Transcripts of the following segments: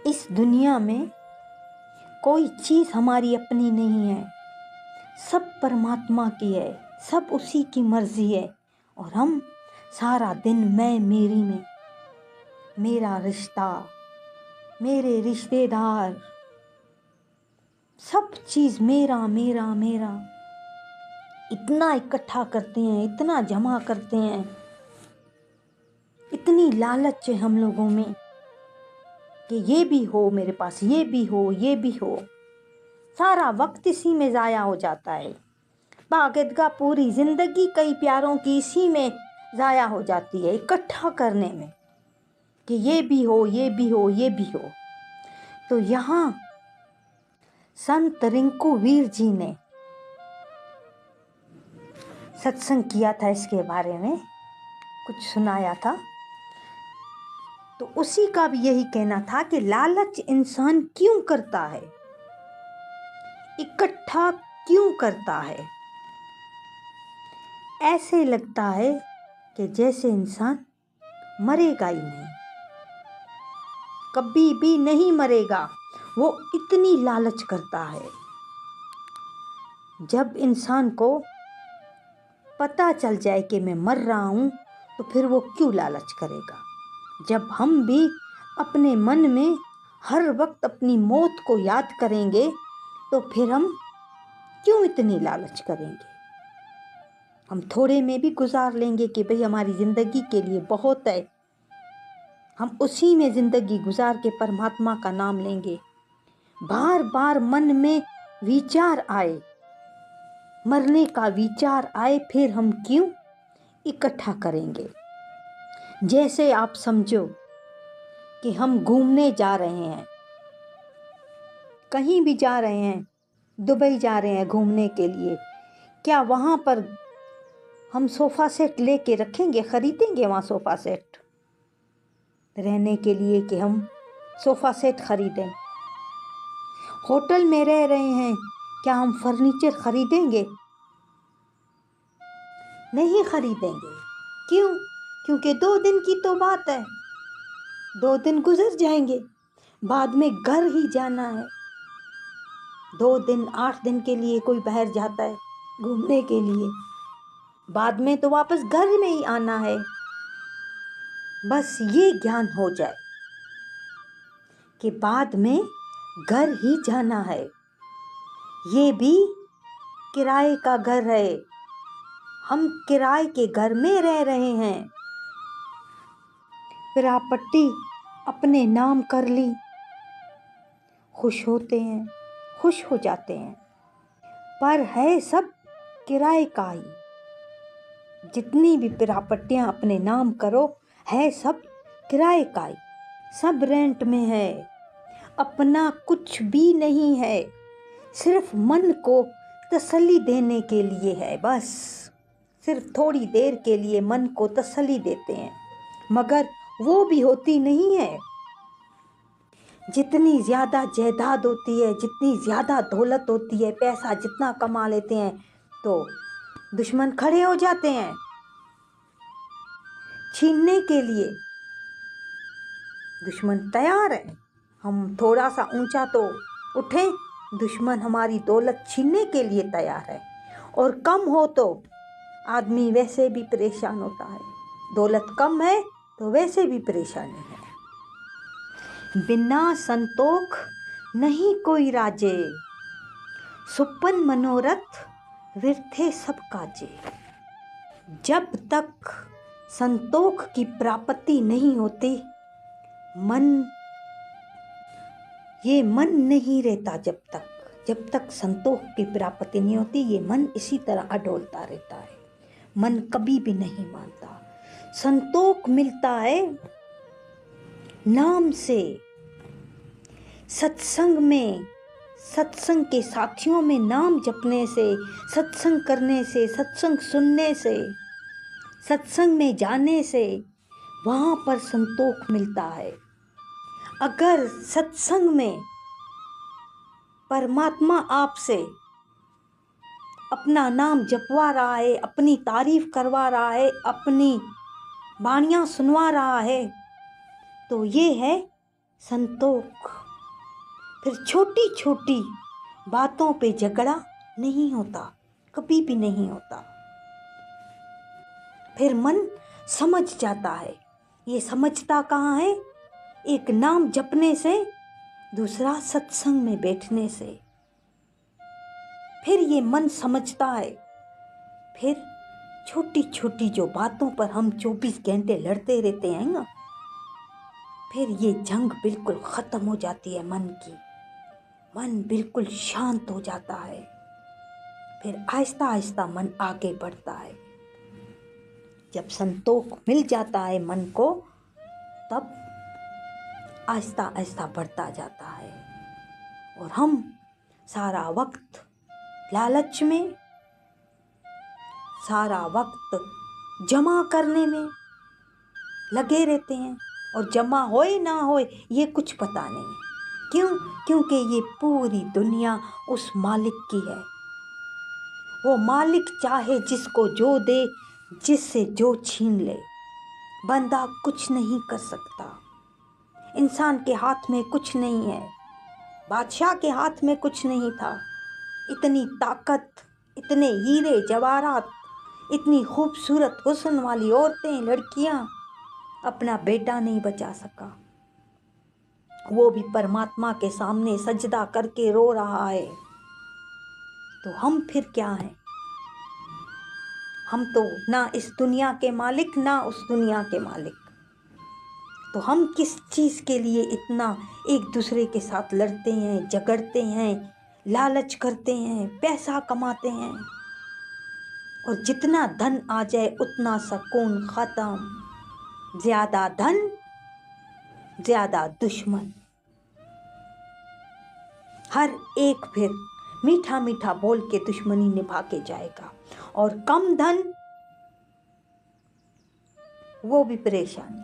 इस दुनिया में कोई चीज़ हमारी अपनी नहीं है, सब परमात्मा की है, सब उसी की मर्जी है। और हम सारा दिन मैं मेरी में, मेरा रिश्ता, मेरे रिश्तेदार, सब चीज़ मेरा मेरा मेरा, इतना इकट्ठा करते हैं, इतना जमा करते हैं, इतनी लालच है हम लोगों में कि ये भी हो मेरे पास, ये भी हो, ये भी हो। सारा वक्त इसी में ज़ाया हो जाता है। भागदगा पूरी ज़िंदगी कई प्यारों की इसी में ज़ाया हो जाती है, इकट्ठा करने में कि ये भी हो, ये भी हो, ये भी हो। तो यहाँ संत रिंकू वीर जी ने सत्संग किया था, इसके बारे में कुछ सुनाया था। तो उसी का भी यही कहना था कि लालच इंसान क्यों करता है, इकट्ठा क्यों करता है। ऐसे लगता है कि जैसे इंसान मरेगा ही नहीं, कभी भी नहीं मरेगा, वो इतनी लालच करता है। जब इंसान को पता चल जाए कि मैं मर रहा हूँ, तो फिर वो क्यों लालच करेगा। जब हम भी अपने मन में हर वक्त अपनी मौत को याद करेंगे, तो फिर हम क्यों इतनी लालच करेंगे। हम थोड़े में भी गुजार लेंगे कि भाई हमारी ज़िंदगी के लिए बहुत है, हम उसी में ज़िंदगी गुजार के परमात्मा का नाम लेंगे। बार बार मन में विचार आए, मरने का विचार आए, फिर हम क्यों इकट्ठा करेंगे। जैसे आप समझो कि हम घूमने जा रहे हैं, कहीं भी जा रहे हैं, दुबई जा रहे हैं घूमने के लिए, क्या वहाँ पर हम सोफ़ा सेट लेके रखेंगे, ख़रीदेंगे वहाँ सोफ़ा सेट रहने के लिए कि हम सोफ़ा सेट ख़रीदें। होटल में रह रहे हैं, क्या हम फर्नीचर ख़रीदेंगे? नहीं ख़रीदेंगे। क्यों? क्योंकि 2 दिन की तो बात है, 2 दिन गुजर जाएंगे, बाद में घर ही जाना है। 2 दिन 8 दिन के लिए कोई बाहर जाता है घूमने के लिए, बाद में तो वापस घर में ही आना है। बस ये ज्ञान हो जाए कि बाद में घर ही जाना है, ये भी किराए का घर है, हम किराए के घर में रह रहे हैं। प्रॉपर्टी अपने नाम कर ली, खुश होते हैं, खुश हो जाते हैं, पर है सब किराए का ही। जितनी भी प्रॉपर्टियां अपने नाम करो, है सब किराए का ही, सब रेंट में है, अपना कुछ भी नहीं है, सिर्फ मन को तसल्ली देने के लिए है। बस सिर्फ थोड़ी देर के लिए मन को तसल्ली देते हैं, मगर वो भी होती नहीं है। जितनी ज़्यादा जायदाद होती है, जितनी ज़्यादा दौलत होती है, पैसा जितना कमा लेते हैं, तो दुश्मन खड़े हो जाते हैं छीनने के लिए। दुश्मन तैयार है, हम थोड़ा सा ऊंचा तो उठें, दुश्मन हमारी दौलत छीनने के लिए तैयार है। और कम हो तो आदमी वैसे भी परेशान होता है, दौलत कम है तो वैसे भी परेशानी है। बिना संतोख नहीं कोई राजे, सुपन मनोरथ व्यर्थे सब काजे। जब तक संतोख की प्राप्ति नहीं होती, ये मन नहीं रहता। जब तक संतोष की प्राप्ति नहीं होती, ये मन इसी तरह अडोलता रहता है, मन कभी भी नहीं मानता। संतोष मिलता है नाम से, सत्संग में, सत्संग के साथियों में नाम जपने से, सत्संग करने से, सत्संग सुनने से, सत्संग में जाने से, वहाँ पर संतोष मिलता है। अगर सत्संग में परमात्मा आपसे अपना नाम जपवा रहा है, अपनी तारीफ करवा रहा है, अपनी वाणियाँ सुनवा रहा है, तो ये है संतोख। फिर छोटी छोटी बातों पे झगड़ा नहीं होता, कभी भी नहीं होता। फिर मन समझ जाता है। ये समझता कहाँ है? एक नाम जपने से, दूसरा सत्संग में बैठने से। फिर ये मन समझता है। फिर छोटी छोटी जो बातों पर हम 24 घंटे लड़ते रहते हैं ना, फिर ये जंग बिल्कुल ख़त्म हो जाती है मन की। मन बिल्कुल शांत हो जाता है। फिर आहिस्ता आहिस्ता मन आगे बढ़ता है। जब संतोख मिल जाता है मन को, तब आहिस्ता आहिस्ता बढ़ता जाता है। और हम सारा वक्त लालच में, सारा वक्त जमा करने में लगे रहते हैं। और जमा होए ना होए ये कुछ पता नहीं। क्यों? क्योंकि ये पूरी दुनिया उस मालिक की है। वो मालिक चाहे जिसको जो दे, जिससे जो छीन ले, बंदा कुछ नहीं कर सकता। इंसान के हाथ में कुछ नहीं है। बादशाह के हाथ में कुछ नहीं था। इतनी ताकत, इतने हीरे जवाहरात, इतनी खूबसूरत हुस्न वाली औरतें, लड़कियां, अपना बेटा नहीं बचा सका। वो भी परमात्मा के सामने सजदा करके रो रहा है। तो हम फिर क्या हैं? हम तो ना इस दुनिया के मालिक, ना उस दुनिया के मालिक। तो हम किस चीज़ के लिए इतना एक दूसरे के साथ लड़ते हैं, झगड़ते हैं, लालच करते हैं, पैसा कमाते हैं? और जितना धन आ जाए उतना सुकून ख़त्म। ज़्यादा धन, ज़्यादा दुश्मन। हर एक फिर मीठा मीठा बोल के दुश्मनी निभा के जाएगा। और कम धन, वो भी परेशानी।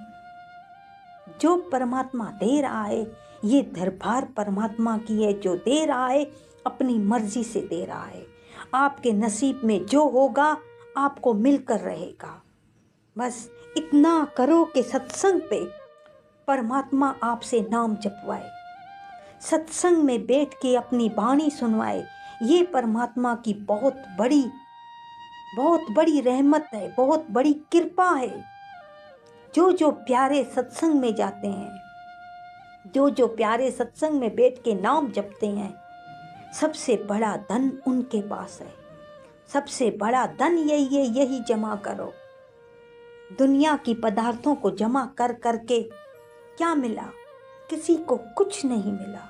जो परमात्मा दे रहा है, ये दरबार परमात्मा की है। जो दे रहा है अपनी मर्जी से दे रहा है। आपके नसीब में जो होगा आपको मिलकर रहेगा। बस इतना करो कि सत्संग पे परमात्मा आपसे नाम जपवाए, सत्संग में बैठ के अपनी वाणी सुनवाए। ये परमात्मा की बहुत बड़ी रहमत है, बहुत बड़ी कृपा है। जो प्यारे सत्संग में जाते हैं, जो प्यारे सत्संग में बैठ के नाम जपते हैं, सबसे बड़ा धन उनके पास है। सबसे बड़ा धन यही है। यही जमा करो। दुनिया की पदार्थों को जमा कर करके क्या मिला? किसी को कुछ नहीं मिला।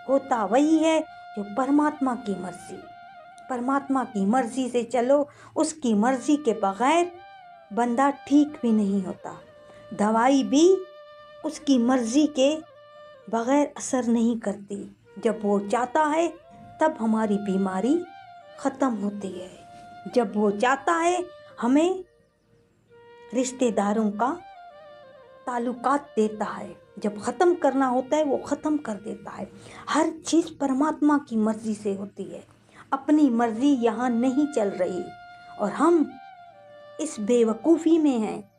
होता वही है जो परमात्मा की मर्जी। परमात्मा की मर्जी से चलो। उसकी मर्जी के बगैर बंदा ठीक भी नहीं होता। दवाई भी उसकी मर्जी के बगैर असर नहीं करती। जब वो चाहता है तब हमारी बीमारी ख़त्म होती है। जब वो चाहता है हमें रिश्तेदारों का ताल्लुकात देता है। जब ख़त्म करना होता है वो ख़त्म कर देता है। हर चीज़ परमात्मा की मर्ज़ी से होती है। अपनी मर्ज़ी यहाँ नहीं चल रही। और हम इस बेवकूफ़ी में हैं,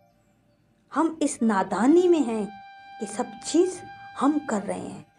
हम इस नादानी में हैं कि सब चीज़ हम कर रहे हैं।